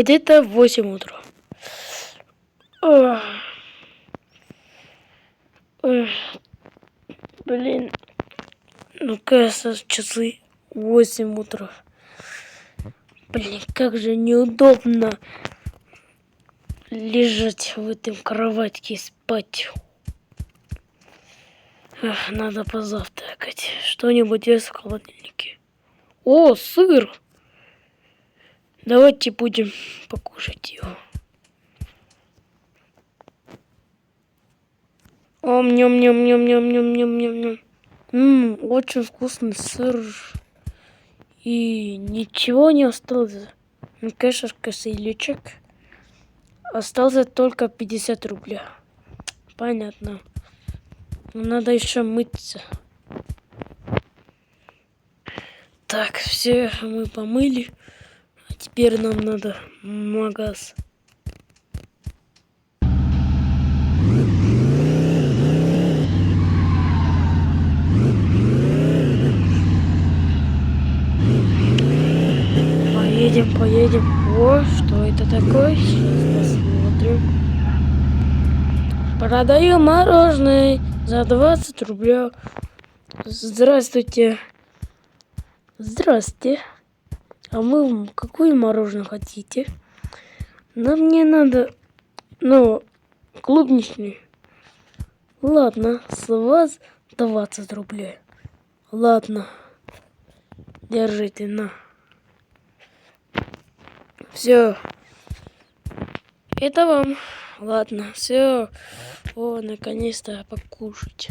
Где-то в 8 утра. Ох. Ох. Блин. Ну, кажется, часы 8 утра. Блин, как же неудобно лежать в этом кроватке и спать. Эх, надо позавтракать. Что-нибудь есть в холодильнике. О, сыр! Давайте будем покушать его. Ням-ням-ням-ням-ням-ням-ням-ням. Очень вкусный сыр. И ничего не осталось. Ну, конечно, кошелечек. Остался только 50 рублей. Понятно. Надо еще мыться. Так, все мы помыли. А теперь нам надо в магаз. Поедем. О, что это такое? Сейчас посмотрим. Продаю мороженое за 20 рублей. Здравствуйте. Здравствуйте. А вы какое мороженое хотите? Но мне надо, клубничный. Ладно, с вас 20 рублей. Ладно. Держите, на. Все. Это вам. Ладно, все. О, наконец-то покушать.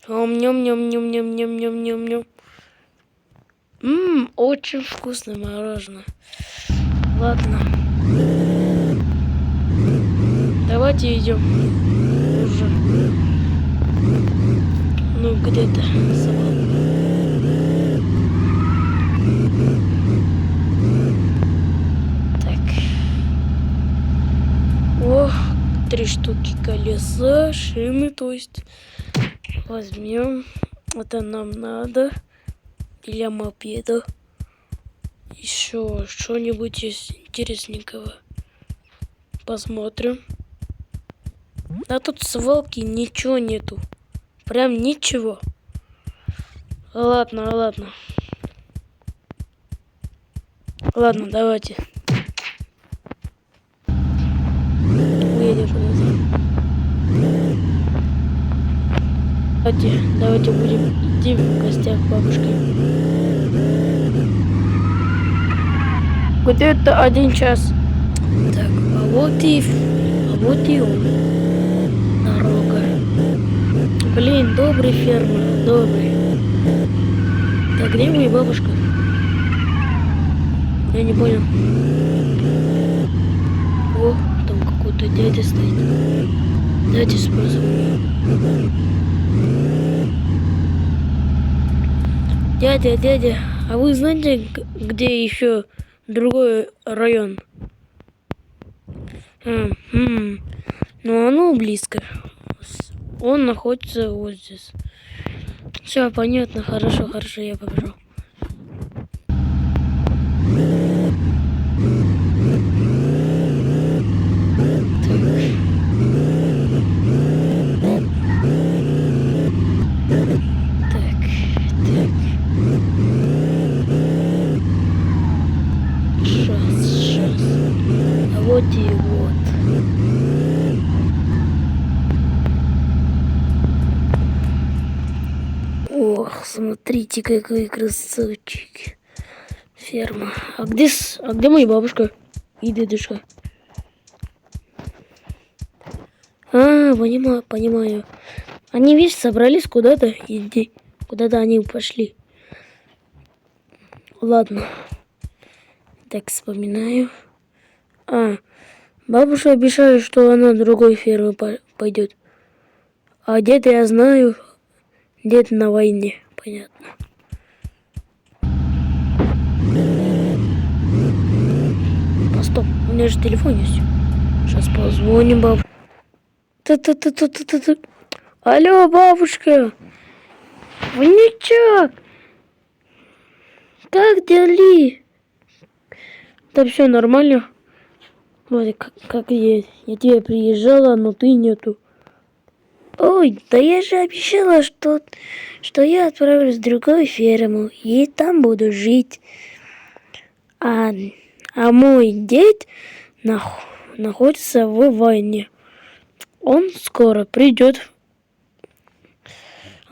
Ням-ням-ням-ням-ням-ням-ням-ням. Очень вкусное мороженое. Ладно. Давайте идем. Уже. Ну, где-то собака. Так. О, 3 штуки колеса, шины, то есть. Возьмем. Это нам надо. Для мопеда. Еще что-нибудь есть интересненького. Посмотрим. А тут свалки ничего нету. Прям ничего. Ладно. Ладно, давайте. Уедем куда-то. Давайте будем идти в гостях к бабушке. Где-то 1 час. Так, а вот и он. Дорога. Блин, добрый фермер, добрый. Так, где моя бабушка? Я не понял. О, там какой-то дядя стоит. Давайте спросим. Дядя, а вы знаете, где еще другой район? Ну, оно близко. Он находится вот здесь. Все понятно, хорошо, я побежал. Так. Сейчас. А вот и вот. Ох, смотрите, какой красавчик. Ферма. А где моя бабушка и дедушка? Понимаю. Они, видишь, собрались куда-то идти. Куда-то они пошли. Ладно. Так, вспоминаю. Бабушка обещала, что она в другой фермы пойдет. А дед, я знаю, дед на войне. Понятно. Стоп, у меня же телефон есть. Сейчас позвоним бабушке. Алло, бабушка. Внучок. Как дела? Там все нормально. Вроде как я тебе приезжала, но ты нету. Ой, да я же обещала, что я отправлюсь в другую ферму и там буду жить. А мой дед находится в войне. Он скоро придет.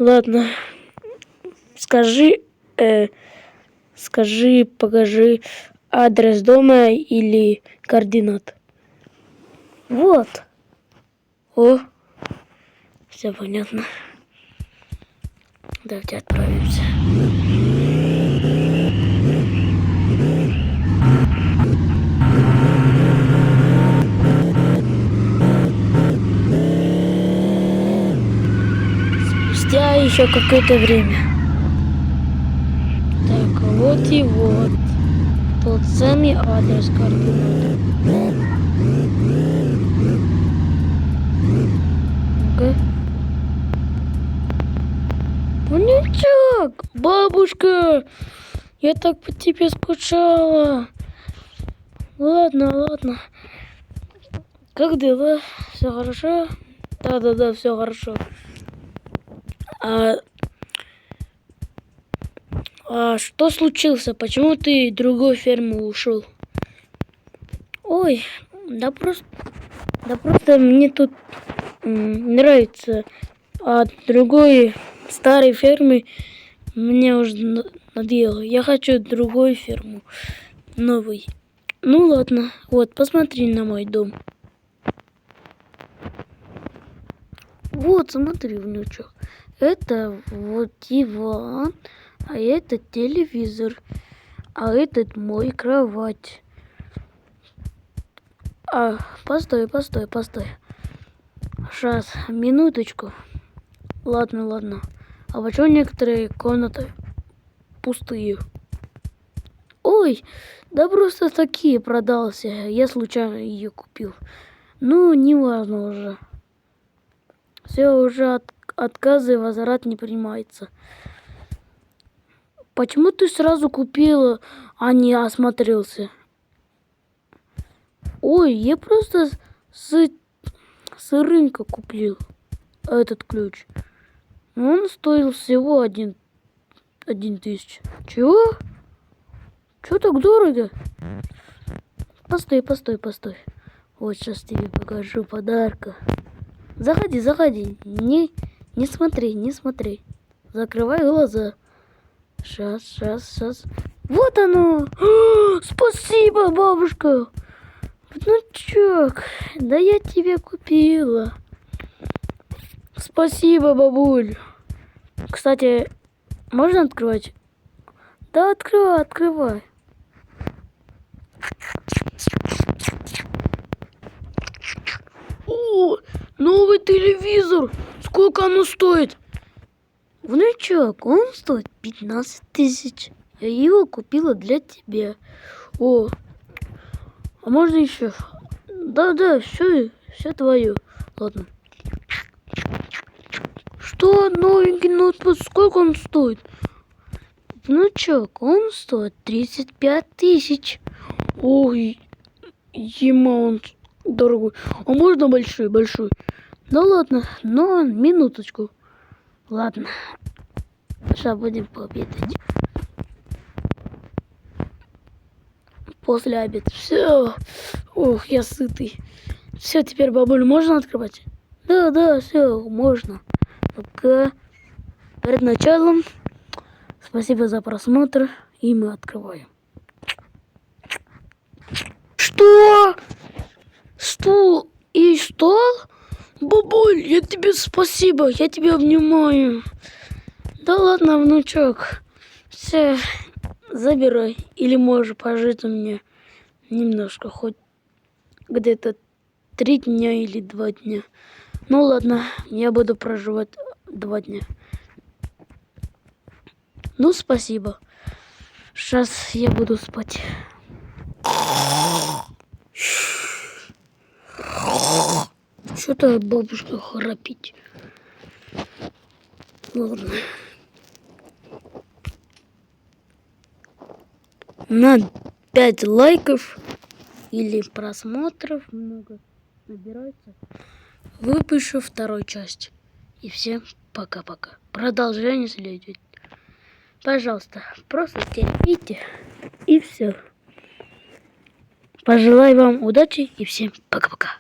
Ладно, скажи, покажи адрес дома или координат. Вот. О, все понятно. Давайте отправимся. Спустя еще какое-то время. Так, вот и вот. Тот самый адрес координат. Ну-ка. Внучок, бабушка, я так по тебе скучала. Ладно. Как дела? Все хорошо? Да, все хорошо. А что случилось? Почему ты в другую ферму ушел? Ой, да просто мне тут нравится. А другой старой фермы мне уже надоело. Я хочу другую ферму, новый. Ну ладно, вот, посмотри на мой дом. Вот, смотри, внучок. Это вот диван, а это телевизор, а этот мой кровать. Постой. Сейчас, минуточку. Ладно. А почему некоторые комнаты пустые? Ой, да просто такие продался. Я случайно ее купил. Ну, не важно уже. Все, уже отказы, возврат не принимается. Почему ты сразу купила, а не осмотрелся? Ой, я просто с рынка купил этот ключ. Он стоил всего 1 000. Чего? Чего так дорого? Постой. Вот сейчас тебе покажу подарка. Заходи. Не смотри. Закрывай глаза. Сейчас. Вот оно! Спасибо, бабушка! Внучок, да я тебе купила. Спасибо, бабуль. Кстати, можно открывать? Да, открывай. О, новый телевизор. Сколько оно стоит? Внучок, он стоит 15 000. Я его купила для тебя. О, а можно еще? Да, все твое. Ладно. Что новенький ноутбук? Сколько он стоит? Внучок, он стоит 35 000. Ой, он дорогой. А можно большой? Да ладно, но минуточку. Ладно. Сейчас будем пообедать. После обеда. Все. Ох, я сытый. Все, теперь, бабуль, можно открывать? Да, все, можно. Пока. Перед началом спасибо за просмотр. И мы открываем. Что? Стул и стол? Бабуль, я тебе спасибо. Я тебя обнимаю. Да ладно, внучок. Все, забирай. Или можешь пожить у меня немножко, хоть где-то 3 дня или 2 дня. Ну ладно, я буду проживать 2 дня. Ну, спасибо. Сейчас я буду спать. Что-то бабушка храпит. Ладно. На 5 лайков или просмотров много набирается, выпущу вторую часть. И всем пока-пока. Продолжение следует. Пожалуйста, просто терпите и все. Пожелаю вам удачи и всем пока-пока.